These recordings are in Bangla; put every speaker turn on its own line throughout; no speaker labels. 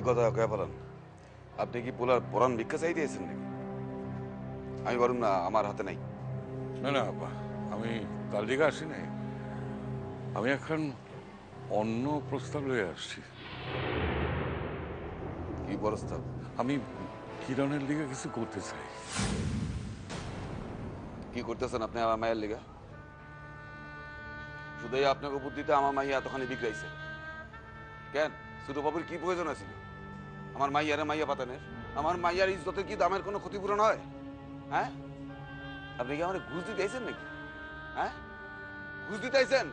কথা কয়ে ফেলান। আপনি কি পোলার পরাণ ভিক্ষা চাই দিয়েছেন নাকি? আমি বলুন না, আমার হাতে নাই।
না না আব্বা, আমি তার দিকে আসি নাই। আমি এখন অন্য প্রস্তাব লয়ে আসছি।
কি প্রস্তাব?
আমি কিরণের দিকে কিছু করতে চাই।
কি করতেছেন আপনি আমার মায়ের লিগা? শুধুই আপনাকে বুদ্ধিতে আমার মাইয়া এতখানি বিগড়াইছে কেন? ছোট বাবুর কি প্রয়োজন আছিল আমার মাইয়ারে মাইয়া পাতানের? আমার মাইয়ার ইজ্জতের কি দামের কোনো ক্ষতিপূরণ হয়? হ্যাঁ, আপনি কি আমার ঘুষ দিতে আইছেন নাকি? হ্যাঁ, ঘুষ দিতে আইছেন?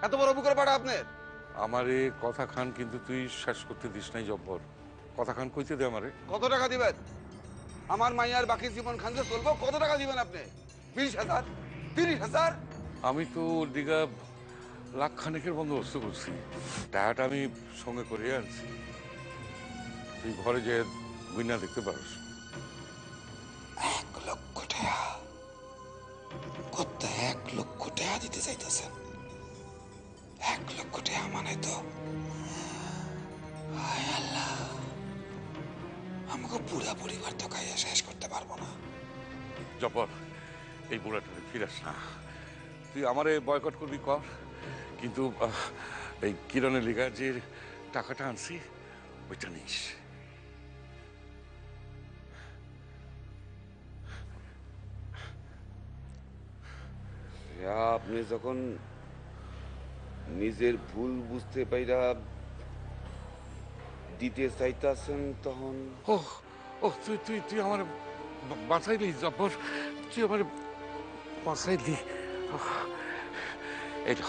এত বড় বুকের পাড়া আপনার?
আমার এ কথা খান কিন্তু তুই শেষ করতে দিস নাই জব্বর। কথা খান কইতে দে আমারে।
কত টাকা দিবেন? আমার মাইয়ার বাকি জীবন খানকে চলবো, কত টাকা দিবেন আপনি? 20,000, 30,000?
আমি তো ওর দিকে লাখ খানেকের বন্দোবস্ত করছি। টাকাটা আমি সঙ্গে করে আনছি, তুই ঘরে যে গুইনা দেখতে পারিস।
1,00,000 টাকা? কত 1,00,000 টাকা দিতে চাইতেছেন? 1,00,000 টাকা মানে তো হায় আল্লাহ, আমাকে পুরা পরিবার তো খাইয়া শেষ করতে পারবো না।
জব্বর, এই বুড়াটারে ফিরাস না। তুই আমারে বয়কট করবি কর, কিন্তু এই কিরণের লিগা যে টাকাটা আনছি ওইটা নিস।
আপনি যখন নিজের ভুল বুঝতে পাইরা দিতে চাইতেছেন তখন
ও ও তুই তুই তুই আমার বাঁচাইলি জব্বর, তুই আমার বাঁচাইলি। এইটা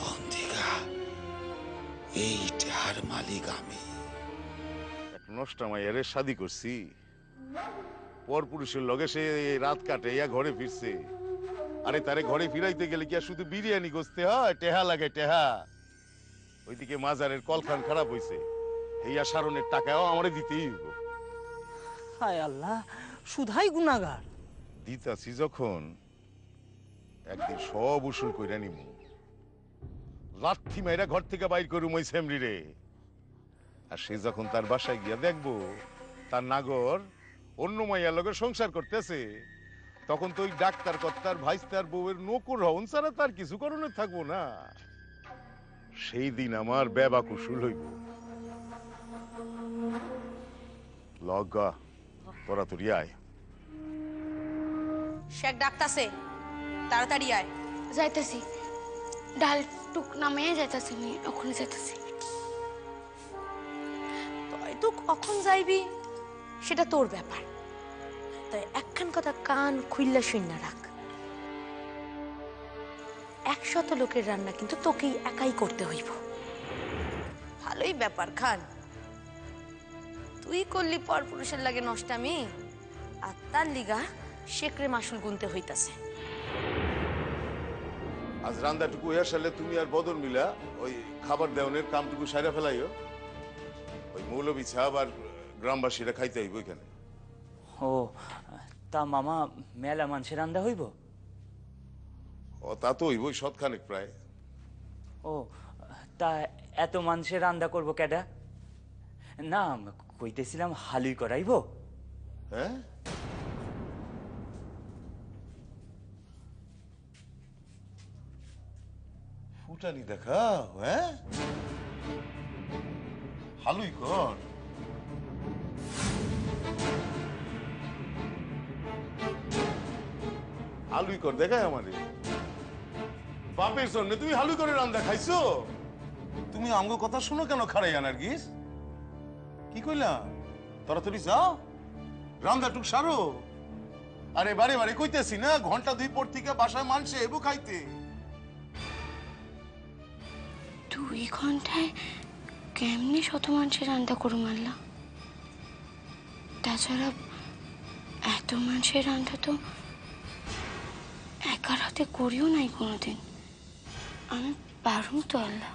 অন্তিকা, এই টাকার মালিক আমি।
এক নষ্ট মাইয়ারে শাদি করছি, পর পুরুষের লগে সে রাত কাটে, ইয়া ঘরে ফিরছে। আরে তারে ঘরে ফিরাইতে গেলে কি আর শুধু বিরিয়ানি গোছতে হয়? টেহা লাগে টেহা। ওইদিকে মাজারের কলখান খারাপ হইছে, হেয়া সারণের টাকাও আমারে দিতেই হইব।
হায় আল্লাহ, শুধাই গুনাহগার।
দিতাছি যখন একদিন সব উসুল কইরা নিমু। লাথি মাইরা ঘর থেকে বাইর করুম ওই সেমরি রে। আর সে যখন তার বাসায় গিয়া দেখবো তার নাগর অন্য মাইয়ার লগে সংসার করতেছে, তখন তো ওই ডাক্তার কর্তার ভাইস্তার বউয়ের নকুর হন ছাড়া তার কিছু করণের থাকবো না। সেই দিন আমার বেবা কুশুল হইব। লগা তোরা তোর আয়।
শেখ ডাকতাছে, তাড়াতাড়ি আয়।
যাইতেছি, ডাল টুক নামে যাইতেছি, ওখানে যাইতেছি।
তুই তো কখন যাইবি সেটা তোর ব্যাপার, তাই একখান কথা কান খুইল্লা শুইনা রাখ। 100 লোকের রান্না কিন্তু তোকেই একাই করতে হইব। ভালোই ব্যাপার খান, তুই করলি পর পুরুষের লাগে নষ্টামি, আর তার লিগা শেখরে মাসুল গুনতে হইতাছে।
আজ রান্দাটুকু হইয়া সালে তুমি আর বদল মিলা ওই খাবার দেওয়ানের কামটুকু সাইরা ফেলাইও। ওই মৌলবী সাহেব আর গ্রামবাসীরা খাইতে হইব এখানে।
ও তা মামা, মেলা মানুষের রান্দা হইব?
ও তা তো হইবই, শতখানেক প্রায়।
ও তা এত মানুষের রান্দা করবো কেডা? না, কইতেছিলাম হালুই করাইব।
হ্যাঁ, ফুটানি দেখা? হ্যাঁ, হালুই কর। হালুই কর দেখায় আমারে। বাপের জন্য তুমি হালুই করে রান্দা খাইছো? তুমি আমগো কথা শুনো কেন খাড়াই নার্গিস? কি কইলাম? তাড়াতাড়ি যাও, রান্দা টুক সারো। আরে বারে বারে কইতেছি না, ঘন্টা 2 পর থেকে বাসায় মানছে এবো খাইতে।
2 ঘন্টায় কেমনি শত মানুষের রান্না করুম আল্লাহ? তাছাড়া এত মানুষের রান্না তো একার হাতে করিও নাই কোনোদিন। আমি পারুম তো আল্লাহ?